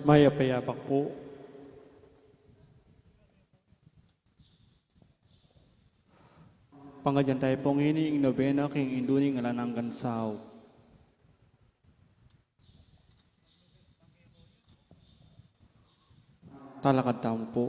Maya payapak po. Pangadyan tayo pong ini, ing nobena, king induning alanang gansaw. Talakad tamo po.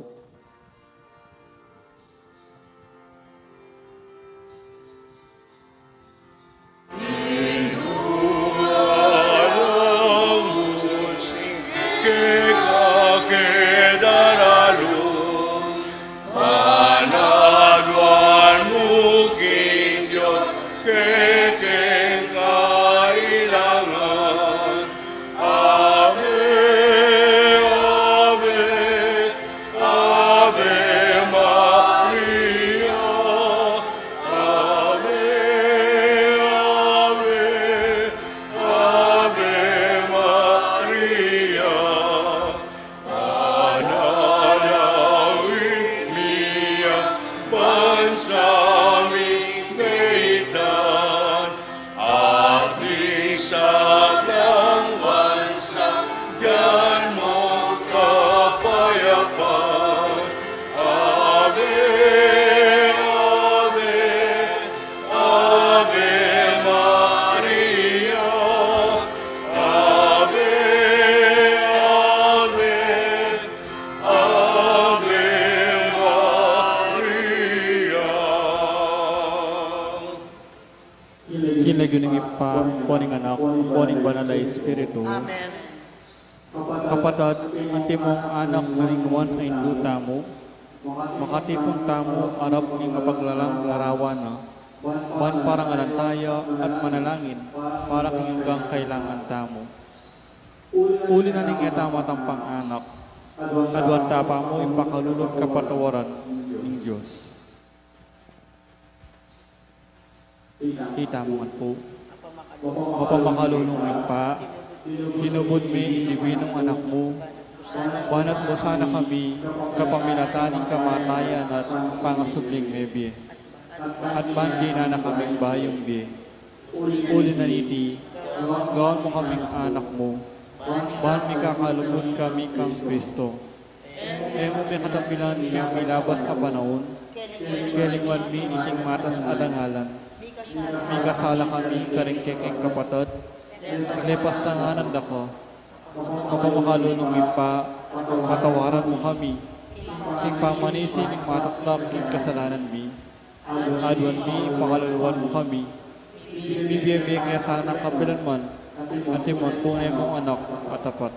Kinaguning ipa, poning anak, poning banal na Espiritu. Amen. Kapatid, anti mong anak nalinguan ay induta mo, makatipong tamo, arap ng mapaglalang larawan na, ban parang alantaya at manalangin, para kanyang kailangan tamo. Uli na ning etama tampang anak, adwan tapa mo ipakalulog kapatawaran ng Diyos. Kita mo nga po, mapamakalunong pa, hinubod mi indiwinong anak mo, banat mo sana kami kapamilataning kamatayan at pangasubling mebi. At bandi na kaming bayong bi. Uli na niti, gawin mo kaming anak mo, bahan mi kakalubod kami kang Kristo. Emo may katapilan kayong ilabas ka panahon, kelingwan mi iting matas alangalan. May kasala kami karingkekeng kapatid, lepas tanganan dako, mapamakalunong pa, patawaran mo kami, king pamanisi ng mataklak king kasalanan mi, adwan mi, pakaluluan mo kami, bibiyembe kaya sana kapilan man, antimon tunay mong anak at tapat.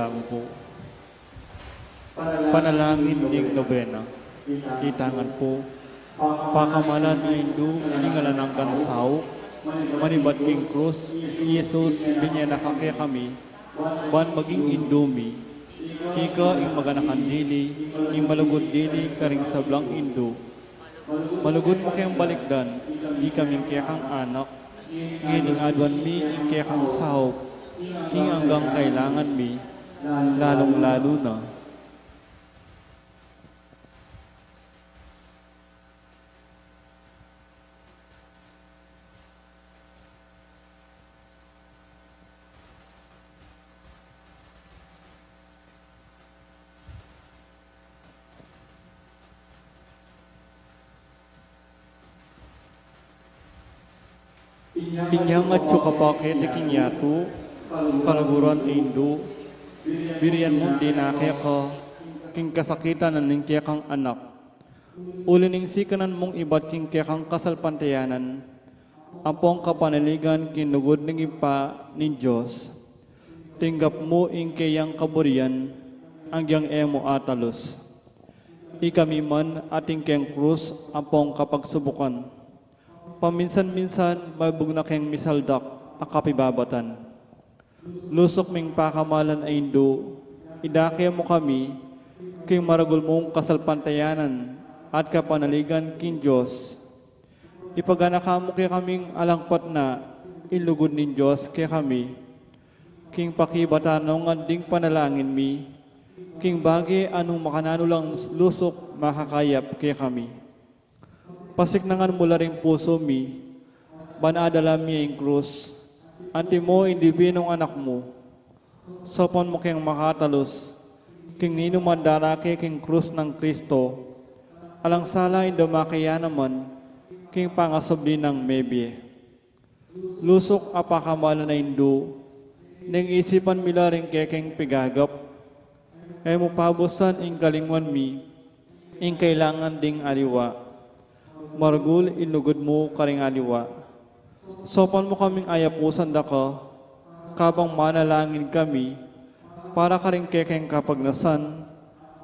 mo po. Panalangin ding nobena. Itangan po. Pakamalan ay Hindu, ingala ng kansaw, manibat king krus, Yesus, binyanakake kami, ban maging Indumi, ika ing maganakan dili, ing malugod dili, karing sablang Indo, malugod mo kayang balikdan, di kaming kayakang anak, ngining adwan mi, ing kayakang sahop, king hanggang kailangan mi, lalong-lalo na. Inyang at sukapake tiking yatu, kalaguran Indo, birian mong dinakya ka, king kasakitan ng kaya kang anak. Ulining sikanan mong ibat king kaya kang kasalpantayanan, ampong kapanaligan kinugod ng ipa ni Diyos. Tinggap mo ing kayang kaburian, anggyang emo atalos. Ikami man ating kayang krus, ampong kapagsubukan. Paminsan-minsan, mabug na kayang misaldak, akapibabatan. Lusok ming pakamalan ay Indo, idakya mo kami, king maragul mong kasalpantayanan, at kapanaligan king Diyos. Ipaganaka mo kay kaming alangpat na, ilugod nin Diyos kay kami, king pakibatanong anding panalangin mi, king bagi anong makananulang lusok makakayap kay kami. Pasiknangan mula rin puso mi, banadala mi ang krus, anti mo hindi binong anak mo, sopon mo kayang makatalos, king nino mandarake king krus ng Kristo, alang sala indo makaya naman, king pangasobli ng mebye. Lusok apakamalan na Indo, ning isipan mila rin kekeng pigagap, ay mo pabusan ing kalingwan mi, ing kailangan ding aliwa. Margul, inugod mo karing aliwa. Sopan mo kaming ayapusan da ka, kabang manalangin kami, para karing kekeng kapagnasan,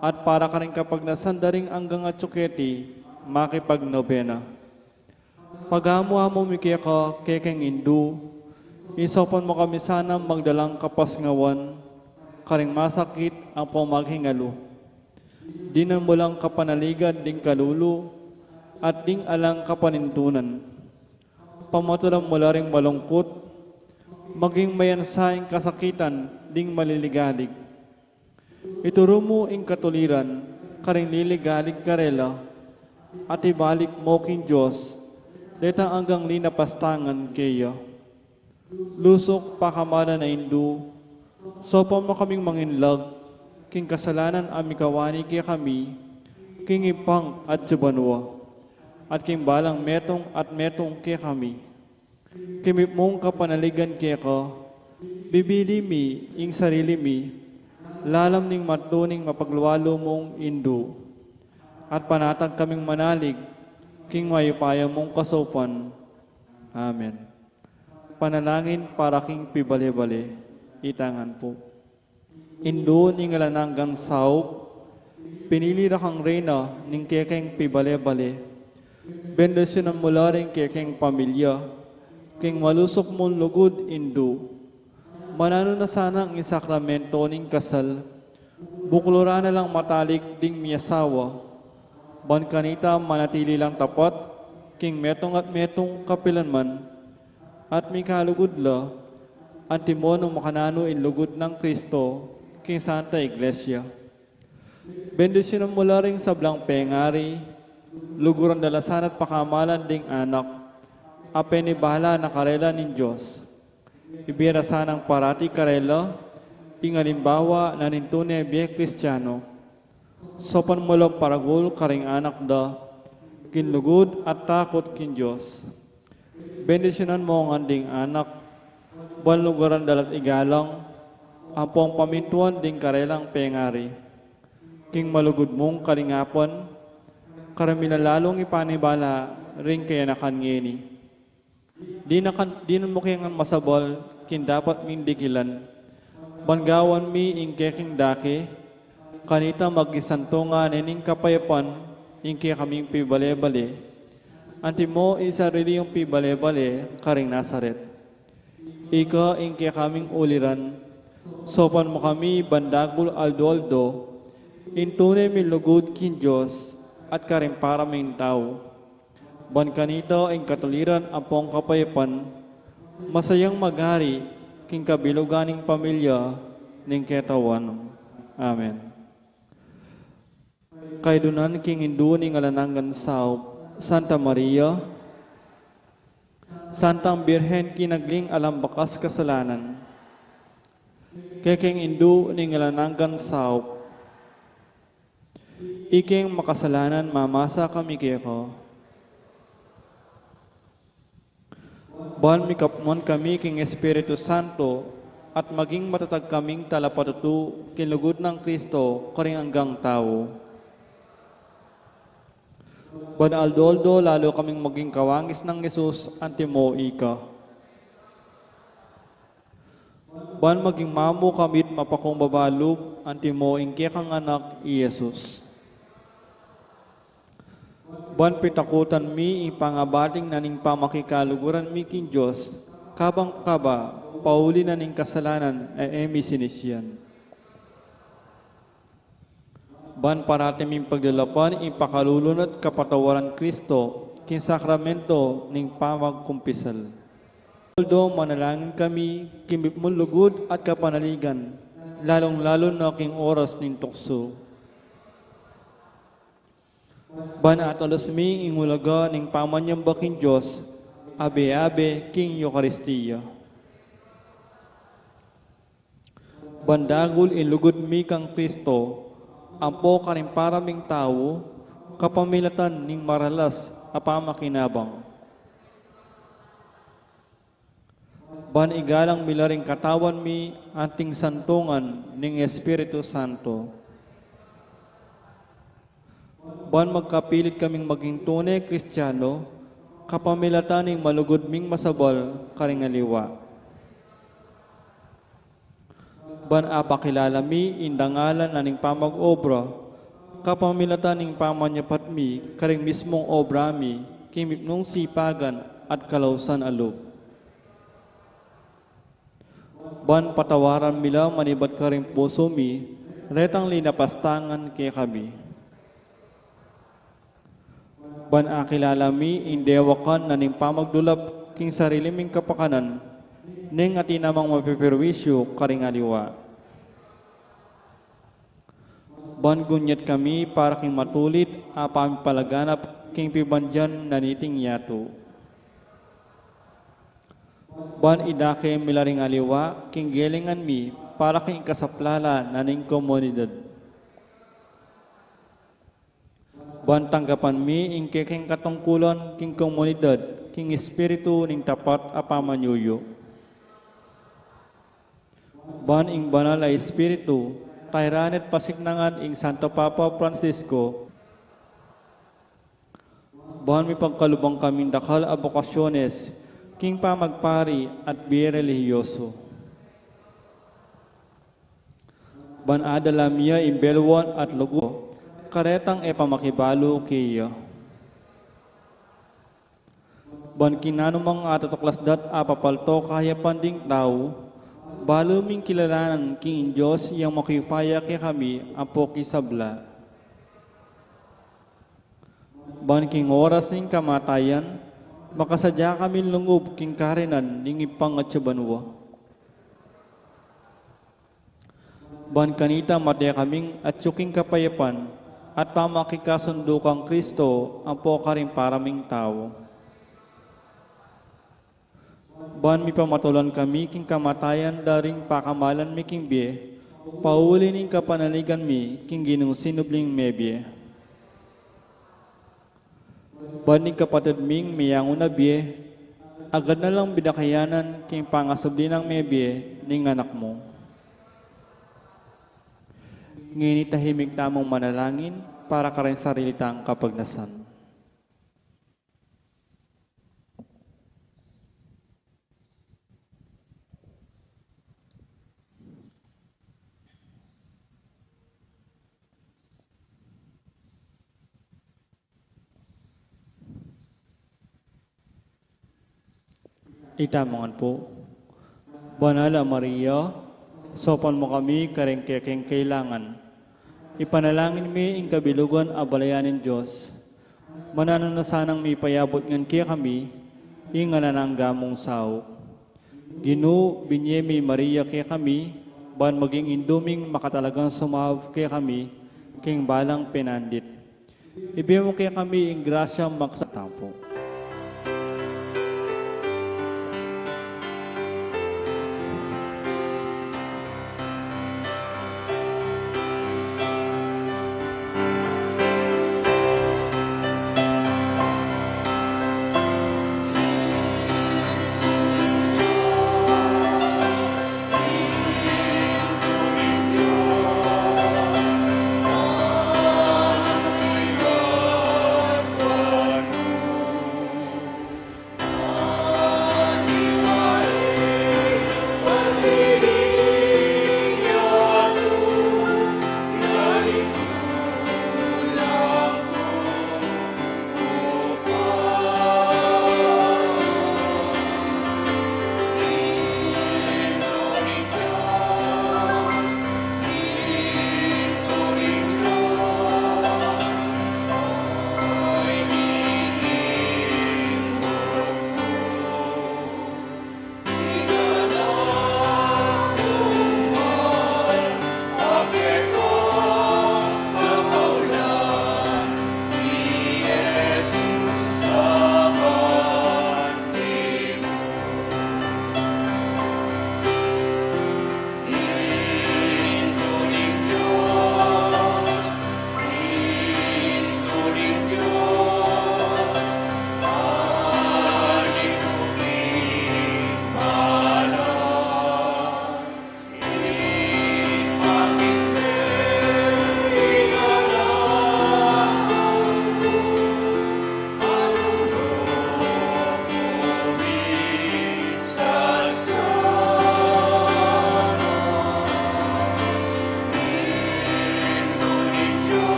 at para karing kapagnasan daring anggang at tsuketi, makipagnobena. Pagamo-amo mikya ka kekeng Indo, isopan mo kami sana magdalang kapasngawan, karing masakit ang pamaghingalo. Dinan mo lang kapanaligan ding kalulu, at ding alang kapanintunan. Pamatulang mula ring malungkot, maging mayansaing kasakitan, ding maliligalig. Ituro mo ing katuliran, karing liligalig karela, at ibalik mo king Diyos, detang anggang linapastangan kayo. Lusok pakamalan na Indo, sopa mo kaming manginlag, king kasalanan amikawani kaya kami, king ipang at subanwa. At king balang metong at metong kaya kami. Kimip mong kapanaligan kaya ka, bibili mi ing sarili mi, lalam ning matuning mapagluwalo mong Indo. At panatag kaming manalig, king mayupaya mong kasopan. Amen. Panalangin para king pibale-bale, itangan po. Indo ning alananggang saop, pinili ra kang reyna ning kekeng pibale-bale, bendisyonan mula rin kekeng pamilya, king malusok mong lugod Indo. Manano na sana ang isakramento ning kasal, buklura na lang matalik ding miyasawa, ban kanita manatili lang tapat, king metong at metong kapilanman, at may kalugod la, antimono makanano inlugod ng Kristo, king Santa Iglesia. Bendisyonan mula rin sablang pengari, luguran dalasan at pakamalan ding anak, apeni bahala na karela nin Diyos. Ibira sanang parati karela, ingalimbawa na nintune biye Kristiyano. Sopan mo lang paragul karing anak da, kinlugod at takot kin Diyos. Bendisyonan mo ang anding anak, buwan luguran dalat igalang, ampong pamintuan ding karelang pengari. King malugod mong karingapon, karamilan lalong ipanibala rin kaya nakangeni. Di na mo kayang masabal, kin dapat mindikilan, Banggawan mi ingkeking daki, kanita magisantungan ining kapayapan, ingke kaming pibale-bale. Anti mo isarili yung pibale-bale, karing Nazaret. Ika ingke kaming uliran, sopan mo kami bandagul aldo-aldo, intune mi lugod kin Diyos, at karing paraming tao. Ban kanita ing katuliran apong kapayapan, masayang maghari, king kabiluganing pamilya, ning ketawan. Amen. Kay dunan king indu ning alanangan sao, Santa Maria, Santang Birhen kinagling alam bakas kasalanan, kay king indu ning alanangan sao, iking makasalanan mamasa kami keko. Ban mikapmon kami king Espiritu Santo at maging matatag kaming talapatutu kinlugod ng Kristo karing hanggang tao. Ban aldoldo lalo kaming maging kawangis ng Jesus antimo ika. Ban maging mamu kamit mapakong babalub antimo ingke kang anak i Jesus. Ban pitakutan mi ipangabating naning pamakikaluguran mi king Diyos, kabang kaba, pauli naning kasalanan ay emi sinisyan. Ban parati ming pagdalapan ipakalulunat kapatawaran Kristo, king sakramento ning pamagkumpisal. Although manalangin kami, kimbip mo lugod at kapanaligan, lalong-lalo na king oras ning tukso. Ban atalos mi ingulaga ning pamanyamba king Diyos, abe-abe king Eucharistia. Bandagul ilugod mi kang Kristo, ampo karing paraming tao, kapamilatan ning maralas apamakinabang. Ban igalang milaring katawan mi anting santungan ning Espiritu Santo. Ban magkapilit kaming maging tunay Kristiyano, kapamilatan ning malugod ming masabal karing aliwa. Ban apakilala mi indangalan aning pamag-obra, kapamilatan ning pamanyapat mi karing mismong obra mi, kimipnong sipagan at kalausan alub. Ban patawaran mila manibat karing puso mi, retang linapastangan kay kami. Ban akilala mi indewakan na ning pamagdulap king sarili ming kapakanan, ning ati namang mapipirwisyo karing aliwa. Ban gunyat kami para king matulit apam palaganap king pibandyan naniting yato. Ban idake milaring aliwa king gelingan mi para king kasaplala naning komunidad. Ban tanggapan mi ingke king katungkulan king komunidad king espiritu ning tapat apamanyuyo. Ban ing banal ay espiritu tayranet pasignangan ing Santo Papa Francisco. Ban mi pagkalubang kaming dakal a bokasyones king pamagpari at birelihiyoso. Ban adala miya imbelwan at lugo karetang epamakibalo kiyo. Ban kinanumang atatuklasdat apapalto kaya panding tao, balo ming kilalanan king Diyos yang makipaya kay kami ang pokisabla. Ban king oras ning kamatayan, makasadya kami lungob king karinan ning ipangatsabanwa. Ban kanita matya kaming at suking kapayapan, at pamakikasundo kang Kristo ang pokaring paraming tao. Ban mi pamatulan kami king kamatayan daring pakamalan mi king biye, pauli ning kapanaligan mi king Ginong sinubling mebye. Ban ning kapatid ming miyangon na biye, agad na lang bidakayanan king pangasabli ng mebye ning anak mo. Ngunit tahimik tamong manalangin para ka rin sarilitang kapagnasan. Itamangan po. Banala Maria, sopan mo kami karengkekeng kailangan. Ipanalangin mi ing kabilugan abalayanin Diyos. Mananon na sanang mi payabot ngan kaya kami, ing nananggamong sao. Ginu, binyemi Maria kaya kami, ban maging induming makatalagang sumahab kaya kami, king balang penandit. Ibi mo kaya kami ing grasyang maksatapo.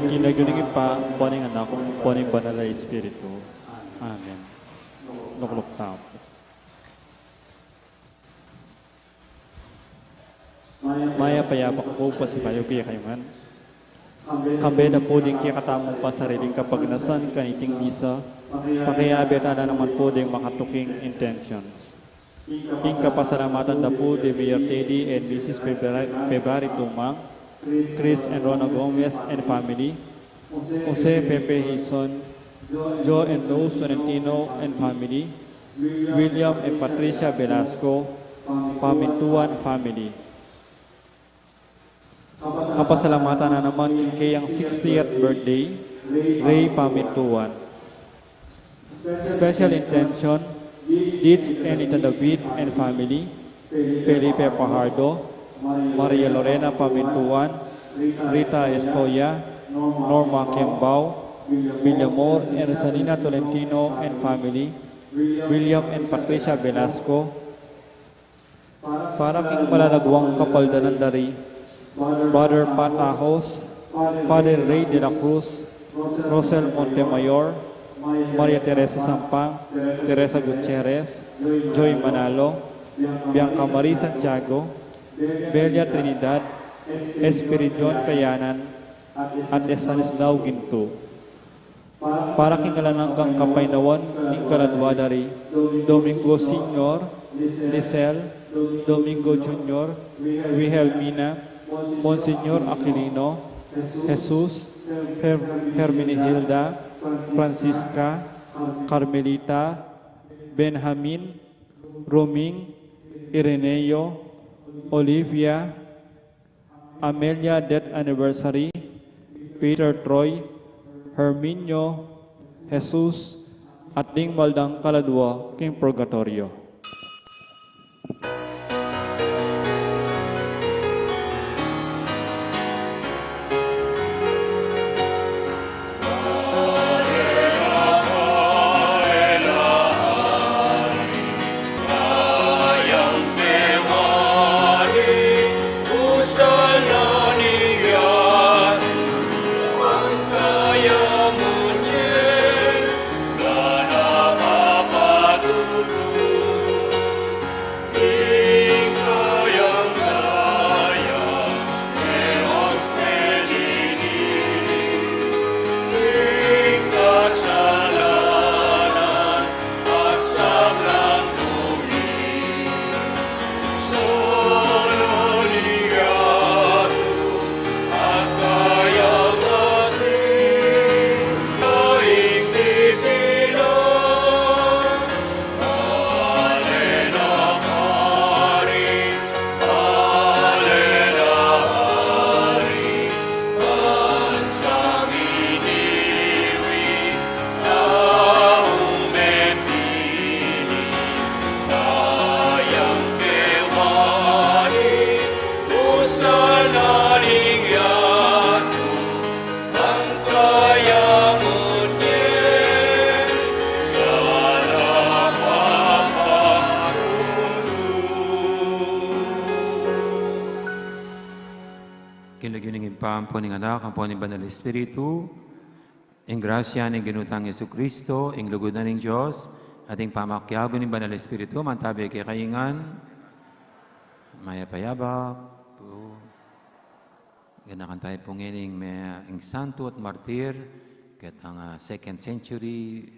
Kinaguningin pa, poning anak, poning banal na Espiritu. Amen. Lukluk tao. Maya payapak po pa si Bayo kaya kayo man. Kambe na po din kaya katamong pa sariling kapagnasan kaniting bisa, pakiyabi at naman po din makatuking intentions. Ing kapasalamatan na po de Mayor Teddy and Mrs. February Tumang, Chris and Rona Gomez and family, Jose Pepe Hison, Joe and Rose Tolentino and family, William and Patricia Velasco, Pamintuan family. Kapasalamatan na naman kay ang 60th birthday, Ray Pamintuan. Special intention, Deeds and Ita David and family, Felipe Pajardo, Maria Lorena Pamintuan, Rita Escoya, Norma Kembao, Villamor and Rosalina Tolentino and family, William and Patricia Velasco, para king malalagwang kapaldanan dari, Brother Patajos, Father Ray de la Cruz, Rosel Montemayor, Maria Teresa Sampang, Teresa Gutierrez, Joy Manalo, Bianca Marie Santiago, Belia Trinidad, Espiridion Kayanan, at Estanislao Ginto. Para kingalananggang kapainawan ng kaladwa dari Domingo Senior, Lisel, Domingo Junior, Wilhelmina, Monsignor Aquilino, Jesus, Hermenegilda, Francisca, Carmelita, Benjamin, Roming, Ireneo, Olivia, Amelia Death Anniversary, Peter Troy, Herminio, Jesus, at ding maldang kaladwa king purgatorio. paampo ng anak, ampo ng Banal Espiritu, ing grasya ng ginutang Yesu Kristo, ing lugod na ng Diyos, ating pamakyago ng Banal Espiritu, mantabi kay kaingan, maya payabak, po. Ganakan tayo pong ining may ing santo at martir, ket ang 2nd century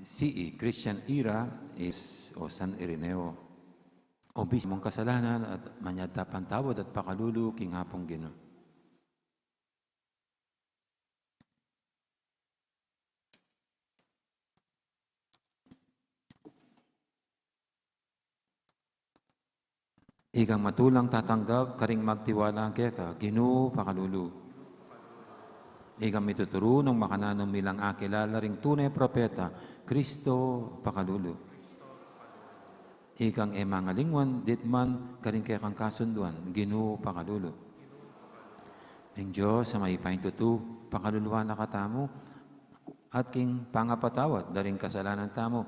CE, Christian era is o San Ireneo. O bis mong kasalanan at manyadta pantawad at pakalulu king hapong Ginoo. Igang matulang tatanggap, karing magtiwala kaya ka, Ginoo pakalulu. Igang mituturo ng makananong milang akilala ring tunay propeta, Kristo pakalulu. Ikang emangalingwan, ditman, karing kaya kang kasunduan, Ginoo pakalulu. Ang Diyos sa may pahintutu, pakaluluan na katamo, at king pangapatawat, daring kasalanan tamo,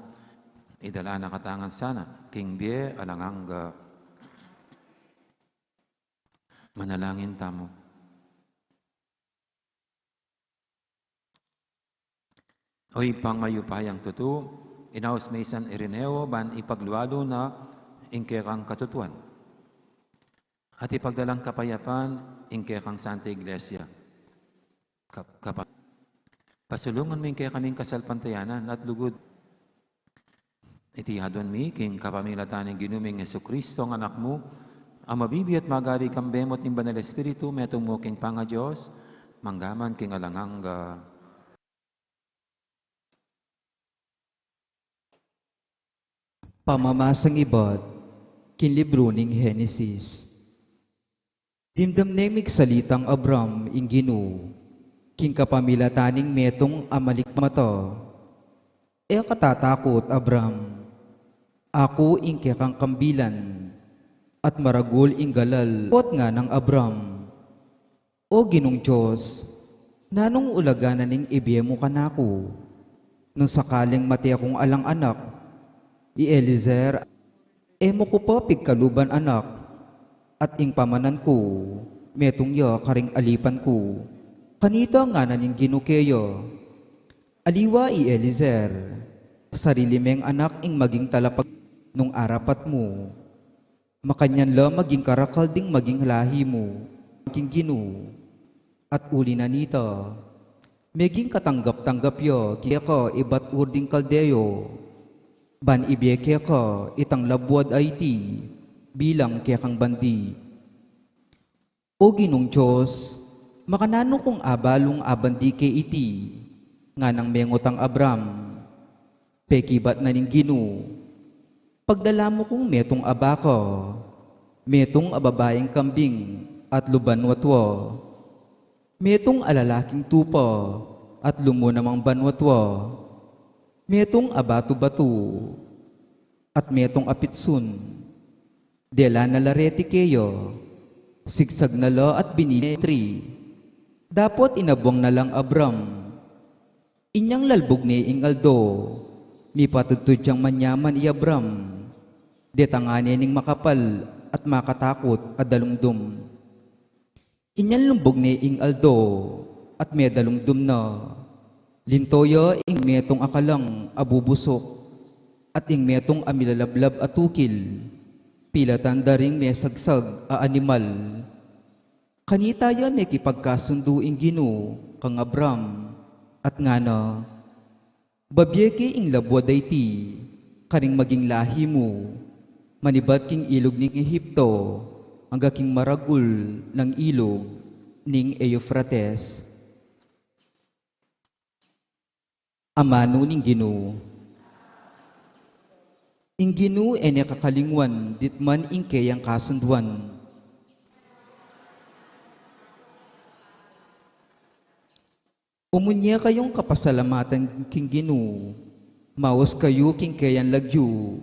idala na katangan sana, king biye alangangga, manalangin tamo. Oy pang mayupayang tutu, inaos may San Ireneo ban ipagluwalo na ingkekang katutuan. At ipagdalang kapayapan ingkekang Santa Iglesia. Pasulungan mo ingkekang kaming kasalpantayanan at lugod. Itihadon mi king kapamilatan ng ginuming Yesu Kristo ang anak mo, ang mabibi at magari kang bemot ng Banal Espiritu, metong mo king panga Diyos, manggaman king alangangga. Pamamasang ibad, kinlibro ning Henesis. Dimdamnemig salitang Abram ing Ginoo, king kapamilataning metong amalik mata. E katatakot Abram, ako ing kekang kambilan, at maragul ing galal. Kot nga ng Abram, o Ginong Diyos, nanong ulaganan ning ibiyemo kanako, nung sakaling mati akong alang anak, Eliezer, emo ko pa pigkaluban anak, at ing pamanan ko, metong ya karing alipan ko. Kanita nga naning ginukeyo, aliwa Eliezer, sarili meng anak ing maging talapag nung arapat mo. Makanyan la maging karakal ding maging lahi mo, king Ginoo, at uli na nita. Meging katanggap-tanggap yo, kaya ka ibat urding kaldeyo, ban ibeke ka itang labwad ay ti, bilang kaya kang bandi. O Ginong Diyos, makanano kong abalong abandi ke iti, nga nang mengotang Abram, pekibat na ning Ginoo, pagdala mo kong metong abaka, metong ababayang kambing at luban watwa, metong alalaking tupa at lumo namang banwatwa, metong abatu-batu at metong apitsun, dela na lareti keyo, sigsag na la at binitri, dapat inabwang na lang Abram, inyang lalbog ni ingaldo, mi patudtud siyang manyaman i Abram, detangani ning makapal at makatakot at dalumdum. Inyang lumbog ni ingaldo at may dalumdum na, lintoya ing metong akalang abubusok at ing metong amilalablab at tukil, pilatan daring may sagsag a animal. Kanitaya may kipagkasundo ing Ginoo kang Abram at ngana, babyeke ing labwad ay ti, karing maging lahi mo, manibat king ilog ning Ehipto, hangga king maragul ng ilog ning Euphrates. Amano ning Ginoo. Ing Ginoo ene kakalingwan, ditman ing kayang kasunduan. Umunya kayong kapasalamatan king Ginoo, maos kayo king kayang lagyo,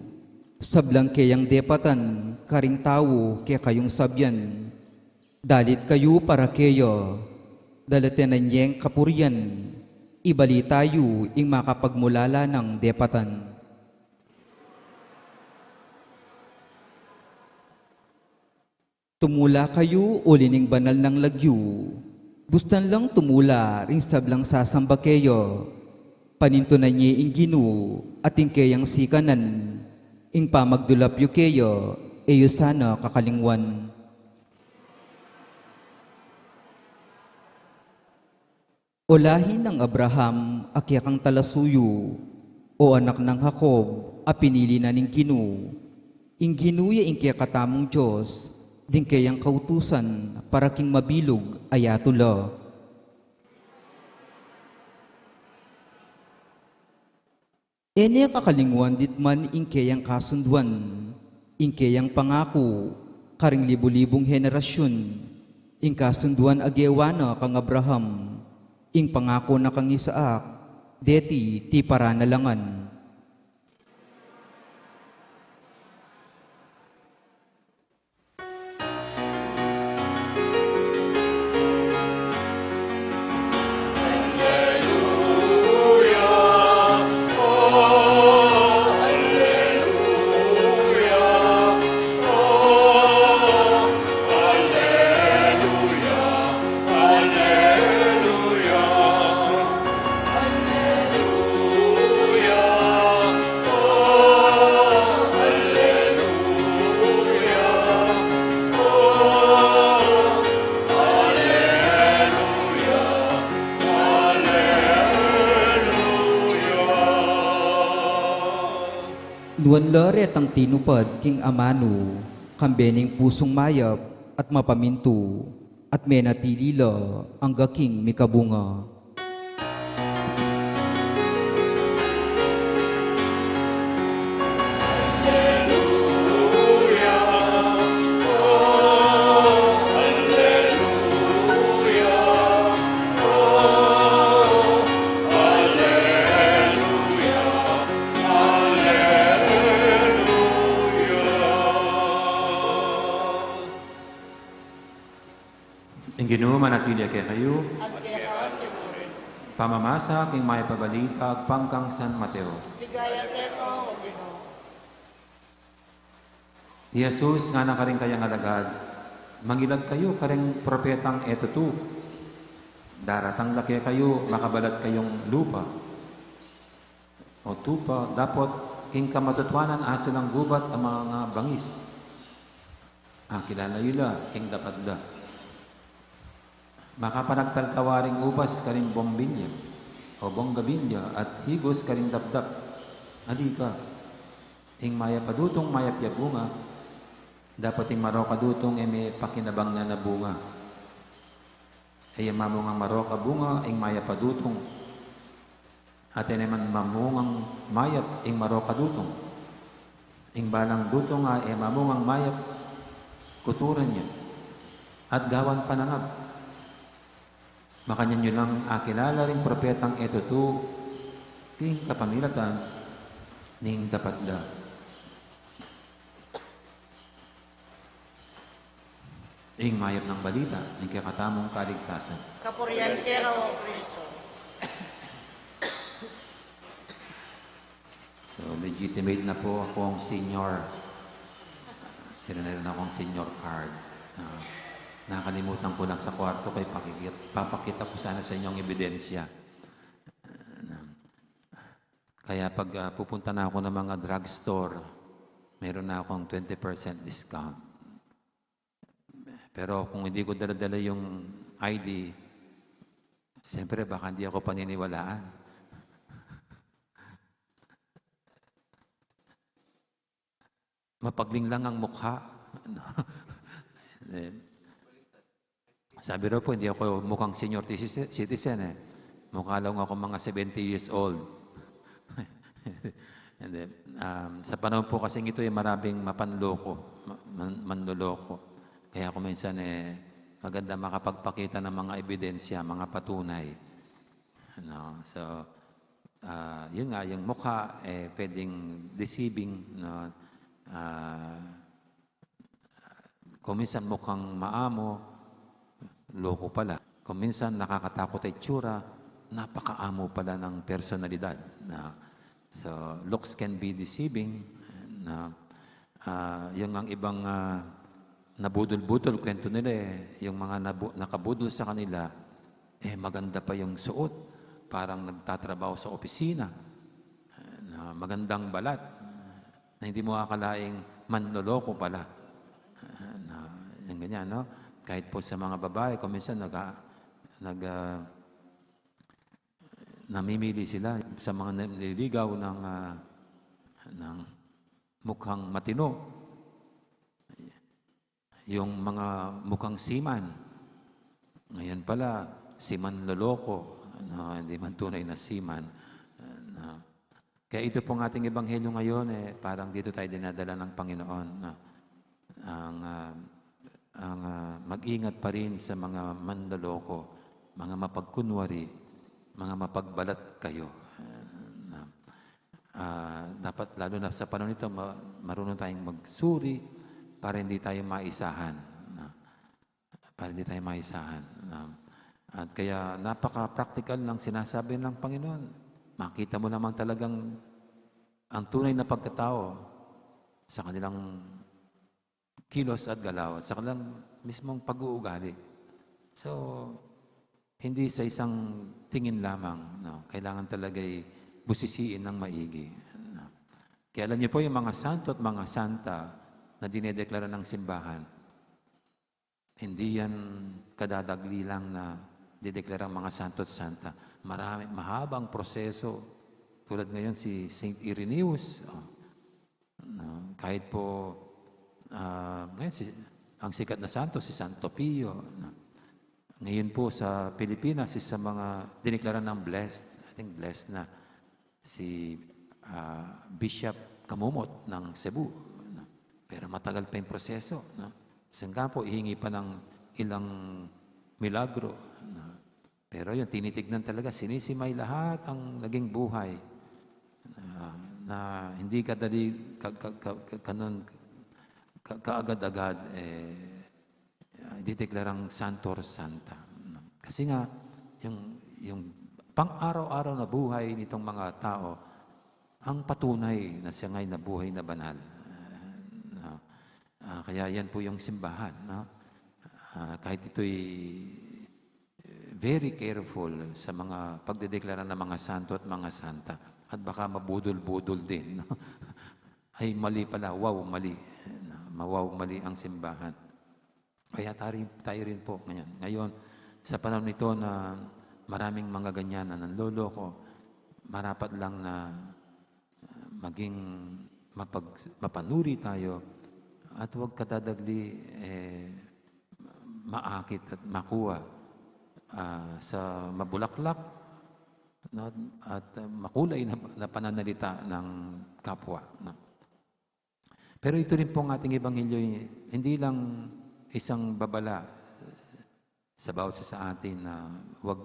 sablang kayang depatan, karing tawo kaya kayong sabyan. Dalit kayo para kayo, dalatenan niyeng kapurian, ibali tayo ing makapagmulala ng depatan. Tumula kayo ulining banal ng lagyu. Bustan lang tumula, ring sablang sasamba kayo. Panintunan niya ing ginu, at ing kayang sikanan. Ing pamagdulapyo kayo, eyo sana kakalingwan. Olahin ng Abraham, akyakang talasuyo, o anak ng Jacob, a pinili na ning ginu. Ing ginuya ing kaya katamong Diyos, din kayang kautusan, para king mabilog, ayatula. Ene kakalingwan dit man ing kayang kasunduan, ing kayang pangako, karing libu-libong henerasyon, ing kasunduan agewana kang Abraham, ing pangako na kang Isaak, deti ti paranalangan. Nuan laret ang tinupad king amano, kambening pusong mayap at mapaminto, at menatilila ang gaking mikabunga. Ang Ginoo manatili kay kayo. Pamamasa king may pabalita ag pangkang San Mateo. Ligaya kayo, O Ginoo. Jesus nga na karing kayang alagad, mangilag kayo karing propetang eto tu. Daratang laki kayo, makabalat kayong lupa. O tupa, dapat king kamatutwanan aso ng gubat ang mga bangis. Kilala yula, king dapat da. Makapanagtaltawaring ubas karing bombilya o bonggabilya at higos karing dabdab. Alika, ing maya padutong maya pya bunga, dapat ing maro kadutong may pakinabang na bunga. Ay mamungang maro ka bunga, ing maya padutong. At naman mamungang mayap, ing maro kadutong. Ing balang dutong nga, mamungang mayap, kuturan niya. At gawan panangab. Makanyan nyo lang akilala rin propetang eto to, king kapamilatan, ning dapat da. Ing mayap ng balita, ning kakatamong kaligtasan. Kapurian kayo, O Kristo. So, legitimate na po akong senior. Meron na rin akong senior card. Nakalimutan ko lang sa kwarto kay papakita ko sana sa inyong ebidensya. Kaya pag pupunta na ako ng mga drugstore, meron na akong 20% discount. Pero kung hindi ko dala-dala yung ID, siyempre baka hindi ako paniniwalaan. Mapagling lang ang mukha. Sabi raw po, hindi ako mukhang senior citizen eh. Mukha lang ako mga 70 years old. And then, sa panahon po kasing ito maraming mapanloko, manloloko. Kaya kung minsan maganda makapagpakita ng mga ebidensya, mga patunay. So, yun nga, yung mukha pwedeng deceiving. Kung minsan mukhang maamo, loko pala. Kung minsan nakakatakot ay tsura, napakaamo pala ng personalidad. So, looks can be deceiving. Yung ang ibang nabudol-budol, kwento nila yung mga nakabudol sa kanila, maganda pa yung suot, parang nagtatrabaho sa opisina, na magandang balat, na hindi mo akalaing manloloko pala. Na, yung ganyan, no? Kahit po sa mga babae, kung minsan namimili sila sa mga nililigaw ng mukhang matino. Yung mga mukhang siman. Ngayon pala, siman loloko. Hindi man tunay na siman. Kaya ito pong ating ebanghelyo ngayon, parang dito tayo dinadala ng Panginoon. Ang mag-ingat pa rin sa mga manloloko, mga mapagkunwari, mga mapagbalat kayo. Dapat lalo na sa panahon nito, marunong tayong magsuri para hindi tayo maisahan. Para hindi tayo maisahan. At kaya napaka-practical ng sinasabi ng Panginoon. Makita mo naman talagang ang tunay na pagkatao sa kanilang kilos at galaw, sa kanilang mismong pag-uugali. So, hindi sa isang tingin lamang. Kailangan talaga'y busisiin ng maigi. Kaya alam niyo po yung mga santo at mga santa na dinedeklara ng simbahan, hindi yan kadadagli lang na dideklara mga santo at santa. Marami, mahabang proseso. Tulad ngayon si Saint Irenaeus. Kahit po, ngayon, ang sikat na santo, si Santo Pio. Ngayon po sa Pilipinas, isa mga dineklara ng blessed, I think blessed na, si Bishop Kamumot ng Cebu. Pero matagal pa yung proseso. Isang po, ihingi pa ng ilang milagro. Pero yun, tinitignan talaga, sinisimay lahat ang naging buhay. Na hindi kadali, kaagad-agad, dideklarang santo or santa. Kasi nga, yung pang-araw-araw na buhay nitong mga tao, ang patunay na siya nga'y nabuhay na banal. Kaya yan po yung simbahan. Kahit ito'y very careful sa mga pagdedeklara ng mga santo at mga santa. At baka mabudol-budol din. Ay mali pala, wow, mali. Mawaw, mali ang simbahan. Kaya tayo rin po ngayon, sa panahon nito na maraming mga ganyan na nanloloko, marapat lang na maging mapanuri tayo at huwag kadadagli maakit at makuha sa mabulaklak at makulay na pananalita ng kapwa. Pero ito rin po ang ating ebanghelyo, hindi lang isang babala sa bawat sa atin na huwag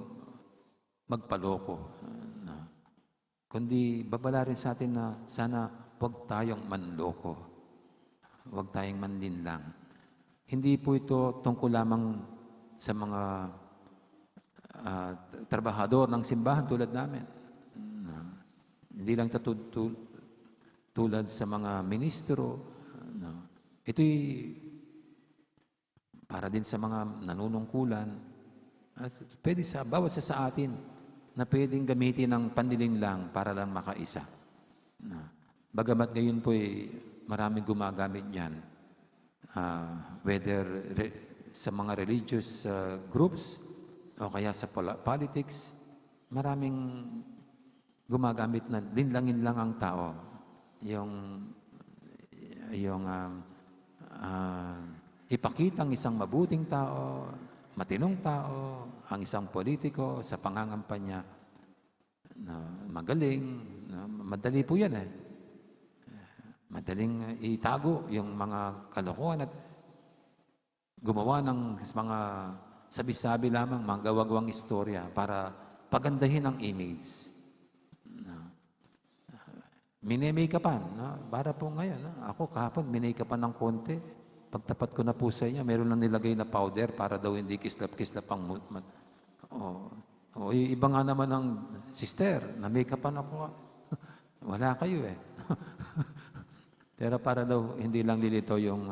magpaloko. Kundi babala rin sa atin na sana huwag tayong manloko. Huwag tayong manlinlang. Hindi po ito tungkol lamang sa mga trabahador ng simbahan tulad namin. Hindi lang tulad sa mga ministro. Ito'y para din sa mga nanunungkulan. At pwede sa bawat sa atin na pwedeng gamitin ng panlilinlang para lang makaisa. Bagamat ngayon po maraming gumagamit niyan. Whether sa mga religious groups o kaya sa politics, maraming gumagamit na linlangin lang ang tao. Yung ipakitang isang mabuting tao, matinong tao, ang isang politiko sa pangangampanya na magaling, madali po yan Madaling itago yung mga kalokohan at gumawa ng mga sabi-sabi lamang, mga gawagwang istorya para pagandahin ang image. Mini-make-upan. Para po ngayon. Ako kahapon, mini-make-upan ng konti. Pagtapat ko na po sa inyo, meron lang nilagay na powder para daw hindi kislap-kislap ang iba nga naman ng sister, na make-upan ako. Wala kayo Pero para daw hindi lang lilito yung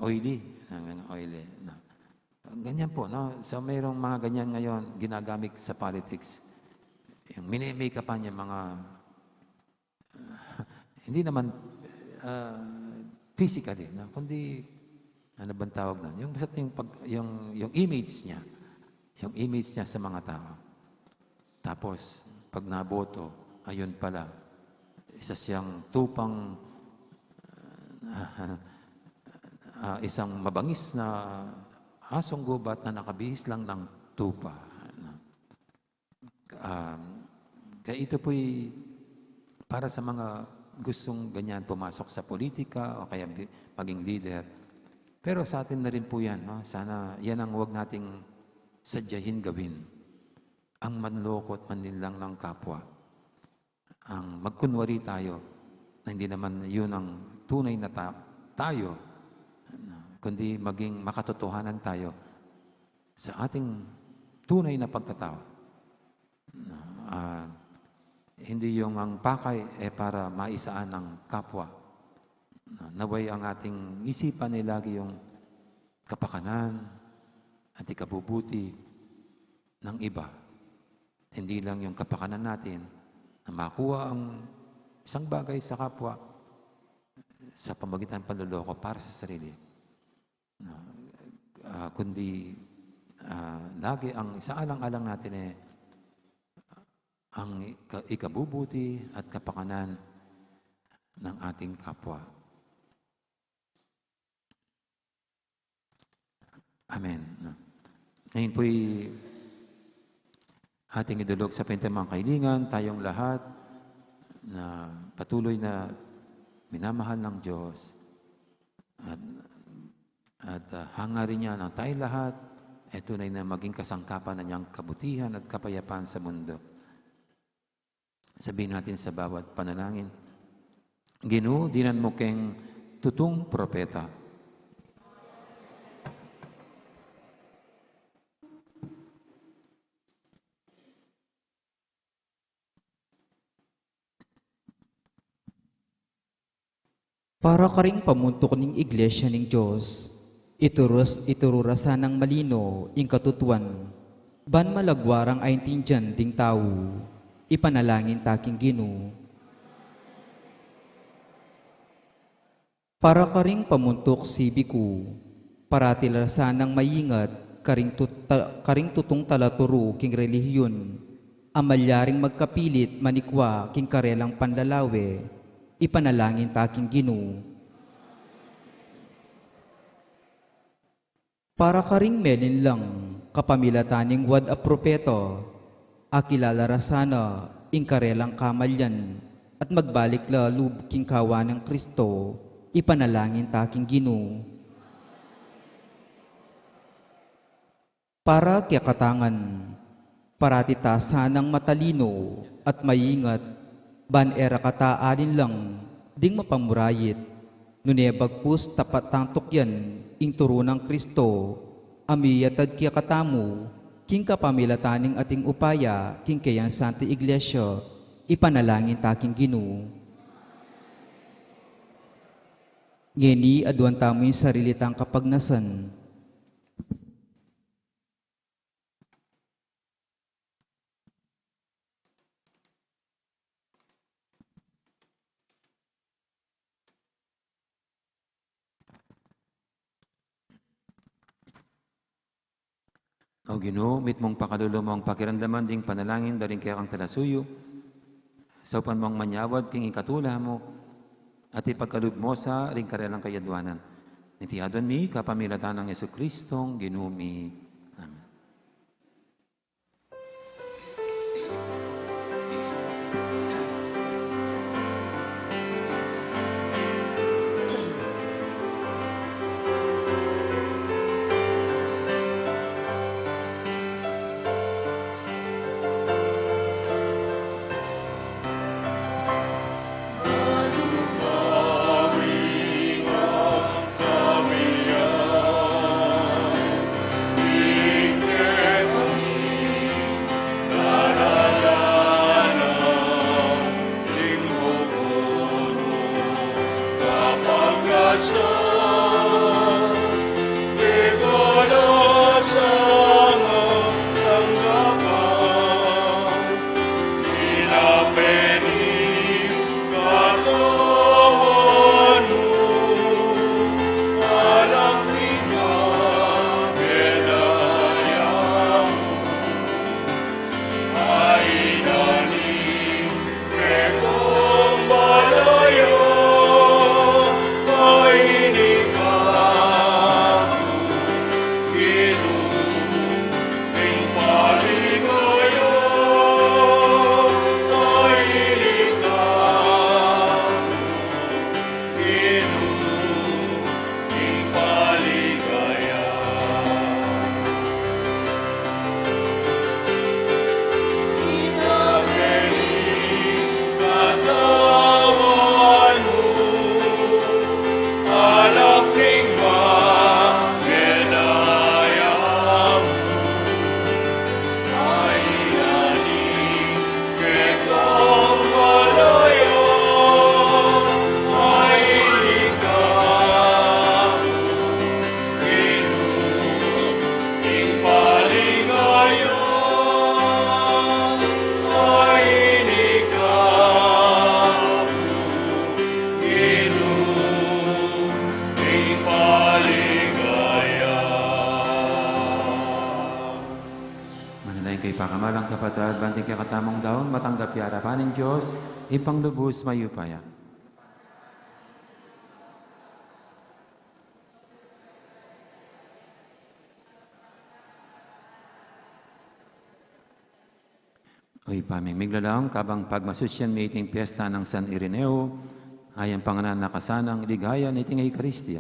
oily, mga oily. No. Ganyan po, no? So mayroong mga ganyan ngayon ginagamit sa politics. Yung mini-make upan niya mga hindi naman physically, no? Kundi ano bang tawag nun? Yung image niya. Yung image niya sa mga tao. Tapos, pag naboto, ayun pala, isa siyang tupang isang mabangis na asong gubat na nakabihis lang ng tupa. Kaya ito po'y para sa mga gustong ganyan pumasok sa politika o kaya maging leader. Pero sa atin na rin po yan. No? Sana yan ang huwag nating sadyahin gawin. Ang manloko at manlinlang ng kapwa. Ang magkunwari tayo na hindi naman yun ang tunay na tayo, kundi maging makatotohanan tayo sa ating tunay na pagkatao. Hindi yung ang pakay para maisaan ng kapwa. Naway ang ating isipan ay lagi yung kapakanan at ikabubuti ng iba. Hindi lang yung kapakanan natin na makuha ang isang bagay sa kapwa sa pamagitan ng panloloko para sa sarili. Kundi lagi ang isaalang-alang natin ang ikabubuti at kapakanan ng ating kapwa. Amen. Ngayon po'y ating idulog sa pintamang kailingan, tayong lahat na patuloy na minamahal ng Diyos at hangarin niya na tayo lahat ay tunay na maging kasangkapan na niyang kabutihan at kapayapaan sa mundo. Sabihin natin sa bawat panalangin, Ginoo, dinan mo keng tutong propeta. Para ka ring pamuntok ning iglesia ning Diyos, itururasan ng malino ing katutuan, ban malagwarang ay tinjan ding tao, ipanalangin taking Ginoo. Para ka ring pamuntok sibiku, paratilasan ng mayingat, karing tutong talaturo king relihiyon, amalyaring magkapilit manikwa king karelang panlalawe, ipanalangin taking Ginoo. Para ka ring melin lang, kapamilataning wad a propeto, akilalarasana, ing karelang kamalyan, at magbalik la lub king kawa ng Kristo, ipanalangin taking Ginoo. Para kya katangan, paratitasan ng matalino at mayingat, ban era kataalin lang, ding mapamurayit, nunebagpus tapat tangtok yan, ing turo ng Kristo, amiyatad kya katamu, king kapamilataning ating upaya, king kayan Santa Iglesia, ipanalangin taking Ginoo. Ngeni aduan tamo yung sarilitang kapagnasan. O Ginoo, mitmong pakalulu mong pakiramdaman ding panalangin daring kaya kang talasuyo, sa upan mong manyawad king ikatula mo, at ipagkalub mo sa ring karelang kayadwanan. Nitiyadon mi, kapamilatan ng Yesu Kristong Ginoo mi. Amen. Kami Manalayin kay pakamalang kapatid, banting kay katamang daon, matanggap yarapan ng Diyos, ipanglubos mayupaya. Oy pamimiglalang kabang pagmasusyan meeting piyesta ng San Ireneo, ay ang panganan nakasanang ligaya ni Tingay Eucharistia.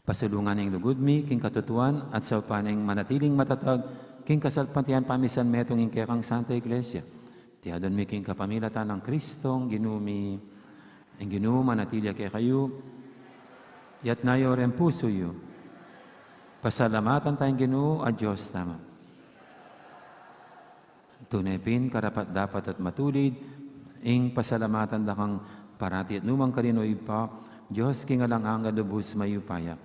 Pasulungan ng lugod mi, king katutuan, at sa upaning manatiling matatag, king kasalpantian pamisan metong ingkekang Santa Iglesia. Tiyadon mi king kapamilatan ng Kristong ginumi, ang ginuma natilya kay kayo, yat nayo rin puso yu. Pasalamatan tayong ginoo at Diyos tama. Tunepin, karapat dapat at matulid, ing pasalamatan dakang parati at numang karinoy pa, Diyos kingalang ang lubos mayupaya.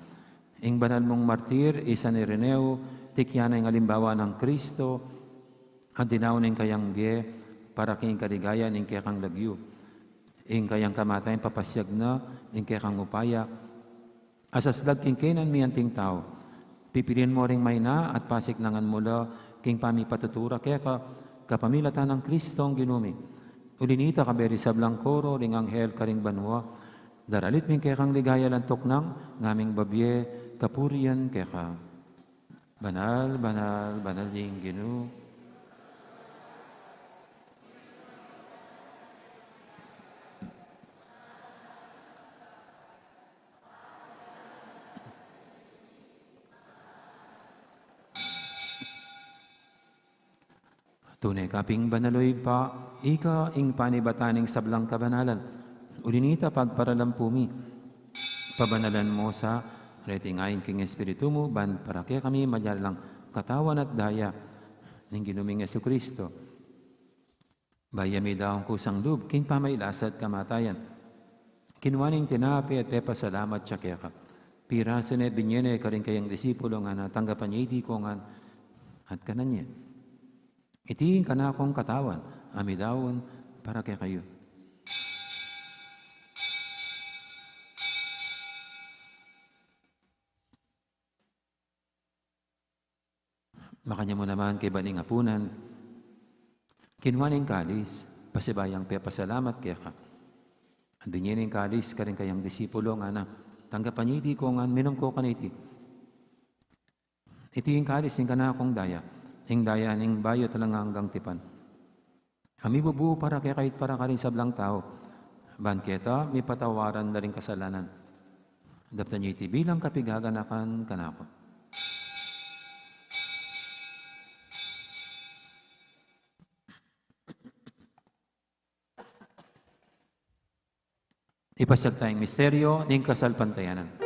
Ing banal mong martir, isa ni Ireneo, tikyan ang alimbawa ng Kristo, at dinaon ng kayang ge, para king kaligayan, ing kekang lagyo. Ing kayang kamatayan, papasyag na, ing kekang upaya. Asaslag king kenan miyanting tao. Pipilin mo ring may na, at pasik nangan mula, king pamipatutura, keka, kapamilatan ng Kristong ginumi. Ulinita kaberi sa blangkoro, ring anghel karing banwa, daralit ming kekang ligaya lantok nang, ngaming babye, kapurian keka. Banal, banal, banal yung Ginoo. Tunay kaping banaloy pa, ika ing panibataning sablang kabanalan. Ulinita pagparalampumi. Pabanalan mo sa retingayin king Espiritu mo, ban para kaya kami madyalang katawan at daya ng ginuming Jesucristo. Bayami daw ang kusang lub, king pamaylasat kamatayan. Kinuwaning tinapi at tepa salamat siya kaya ka. Piraso na binyene ka rin kayang disipulo nga natanggapan niya iti ko nga at kananya. Itiin ka na akong katawan, amidawon, para kay kayo. Makanya mo naman kay baning apunan, kinuwaning kalis, pasibayang pasalamat kaya ka. Ang binyaning kalis ka rin kayang disipulo nga na, tanggapan niya iti ko nga, minom ko kaniti. Itiin kalis, yung ka na akong daya. Ing daya ning bayo talang hanggang tipan. Ami bubu para kaya kahit para ka rin sa blang tao. Banketa, may patawaran na rin kasalanan. Daptan niyo iti bilang kapigaganakan kanako. Ipasag tayong misteryo ning kasalpantayanan.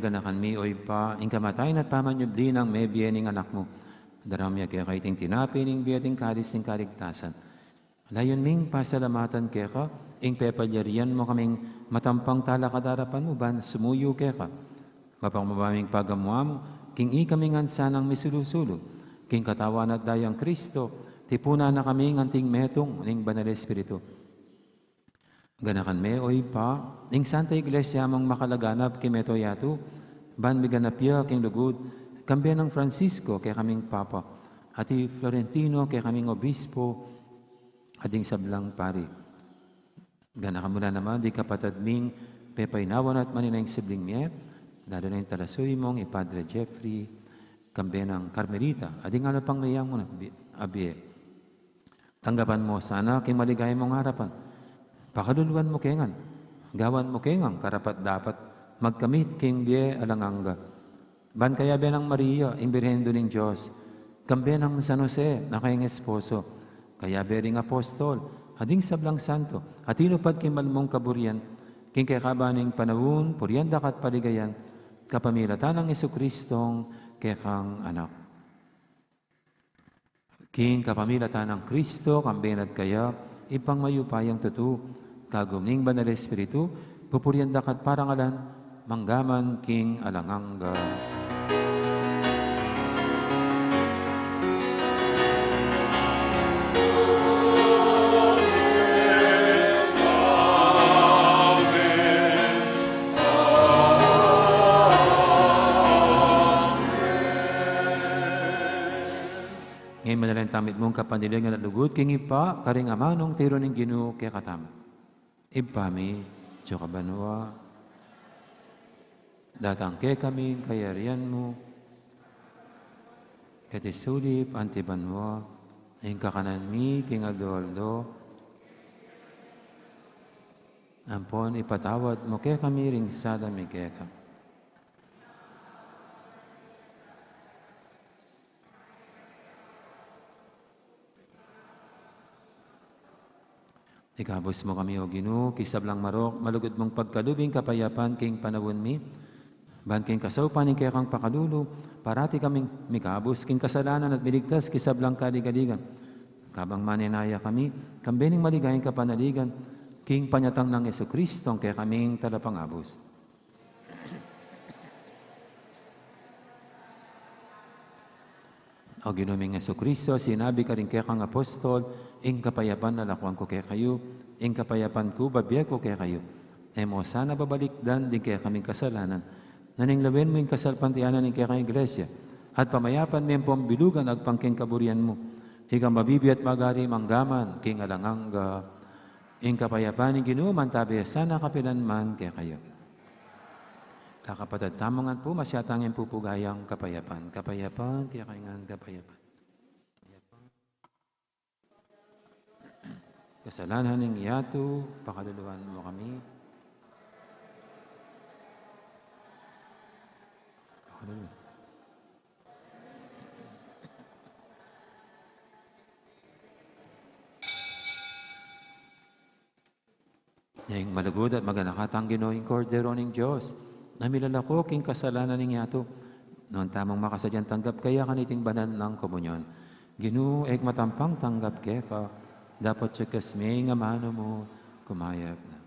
Ganakan mi oy pa, ing kamatayin at pamanyubli ng may biyening anak mo. Daramya kaya kaiting tinapi ning biyeting kalis ng kaligtasan. Layon ming pasalamatan kaya ka, ing pepalyarian mo kaming matampang talakadarapan mo ban sumuyo kaya ka. Mapang mabaming pagamuam, king i kaming ansanang misulusulo, king katawan at dayang Kristo, tipuna na kaming anting metong ning banal Espiritu. Ganakan me oy pa, ing Santa Iglesia mong makalaganap kay meto yatu, ban miganapya king lugod, kambiyan ng Francisco kay kaming Papa, ati Florentino kay kaming Obispo, ading sablang pari. Ganakan mo na naman, di kapatad ming pepaynawan at maninayang sibling miye, lalo na yung talasoy mong Padre Jeffrey, kambiyan ng Carmelita, ading ano pang mayang mo na, abye. Tanggapan mo sana king maligay mong harapan. Pakaluluan mo kengan, gawan mo kengang karapat dapat magkamit king biye alanganga. Ban kaya biya ng Maria, ing Birhendo ng Diyos, kambiya ng San Jose, na kayong esposo, kaya biya ring apostol, ading sablang santo, at inupad king malmong kaburian, king kaya kabaning panawun, purianda kat paligayan, kapamilatan ng Jesucristong kekang anak. King kapamilatan ng Kristo, kambenat kaya, ipang mayupayang tutu, kagumning banal Espiritu, pupurianda kat parangalan, manggaman King alangangga. Ngayon manalang tamit mong kapanilingan at lugod, king ipa, karing amanong tiro ng Ginoo kaya katam. Ipami, Diyo kabanwa, datang ke kami kayarian mo, iti sulip antibanwa, ang kakanan mi king aldo-aldo, ampon ipatawad mo kaya kami ring sada mi kaya ka. Ikabos mo kami, O Ginoo, kisablang marok, malugod mong pagkalubing kapayapan, king panawon mi, ban king kasaupan, kaya kang pakalulo, parati kaming mikabos, king kasalanan at miligtas, kisablang kaligaligan. Kabang maninaya kami, kambening maligayang kapanaligan, king panyatang ng Jesucristo, kaya kaming talapangabos. O Ginoong Jesucristo, sinabi ka rin kaya kang apostol, ing kapayapan na lakwang ko kaya kayo, ing kapayapan ko, babiya ko kaya kayo. Emo sana babalikdan din kaya kaming kasalanan, naninglawin mo yung kasalpantianan ng kaya kang iglesia, at pamayapan mo yung pambilugan at pangking kaburian mo. Ikaw mabibiyat magari manggaman, king alangangga, ing kapayapan ng Ginoo, mantabi sana kapilan man kaya kayo. Kakapatid, tamangan po, masyatang yung pupugayang kapayapan. Kapayapan, kaya kaingan kapayapan. Kasalanan ng iyato, pakaluluan mo kami. Pakaluluan. Yung malugod at maganakatang Ginoong Kordero ng Diyos, na milalako king kasalanan ng yato, noon tamang makasadyan tanggap kaya kaniting banan ng komunyon. Ginoo, ek matampang tanggap kaya dapat siya kasme nga mano mo, kumayap na.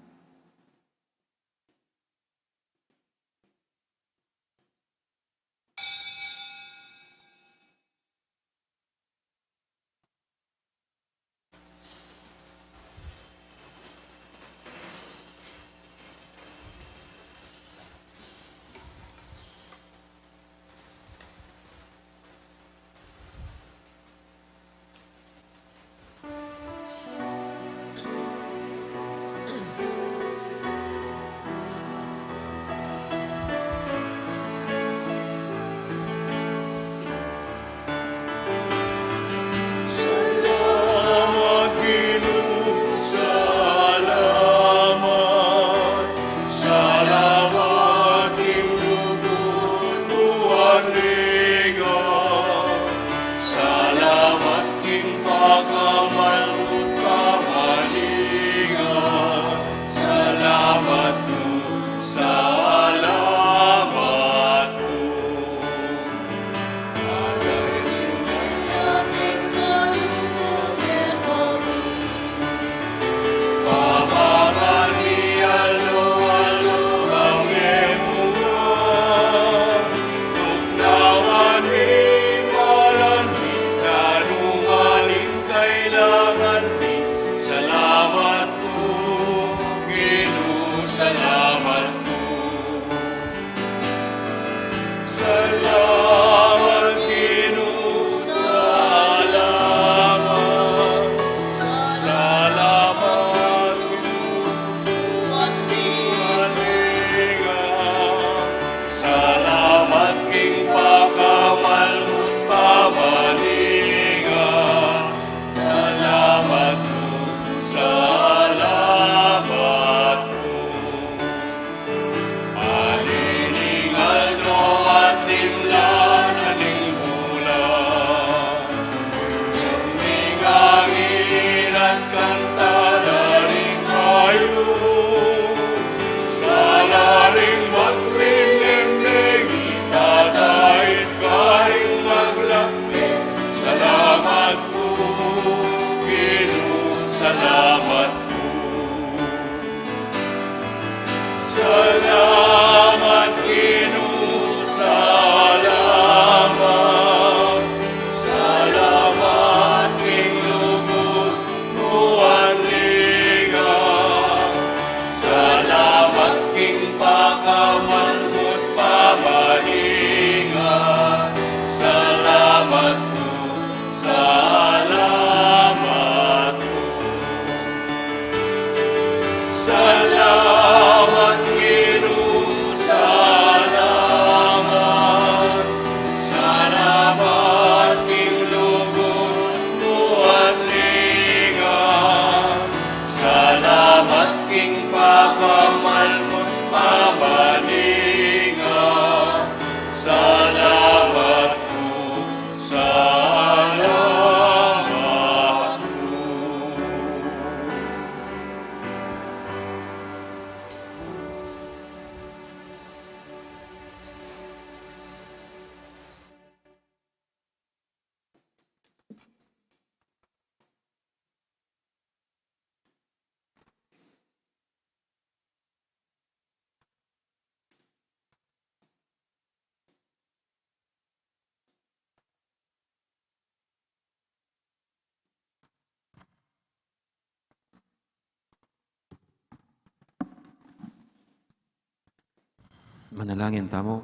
Manalangin tamo.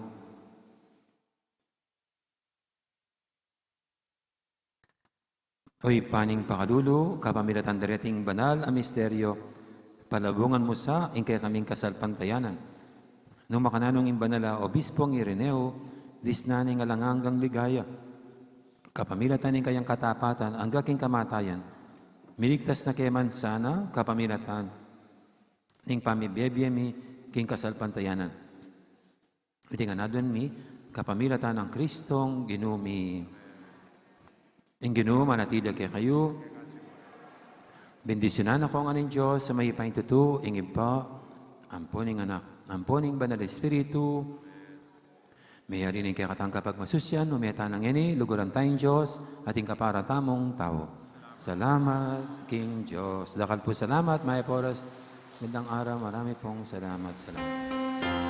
Oy paning pakalulu, kapamilatan dareting banal a misteryo, palabungan mo sa ingkay kaming kasalpantayanan. Nung makananong imbanala, Obispong Ireneo, disnani nga langanggang ligaya, kapamilatan ng kayang katapatan, ang gaking kamatayan, miligtas na keman sana, kapamilatan, ning pamibebiyemi, king kasalpantayanan. Iti nga nadun mi, kapamilatan ng Kristong ginumi. Ing ginoo manatili kay kayo. Bendisyonan ako ang aning Diyos sa may pahintuto, ing iba, amponing anak, amponing banal Espiritu, may harinig kay katang kapag masusyan, umeta ng ini, luguran tayong Diyos, ating kaparatamong tao. Salamat, King Diyos. Dakal po salamat, Maya Poros. Gandang araw, marami pong salamat. Salamat.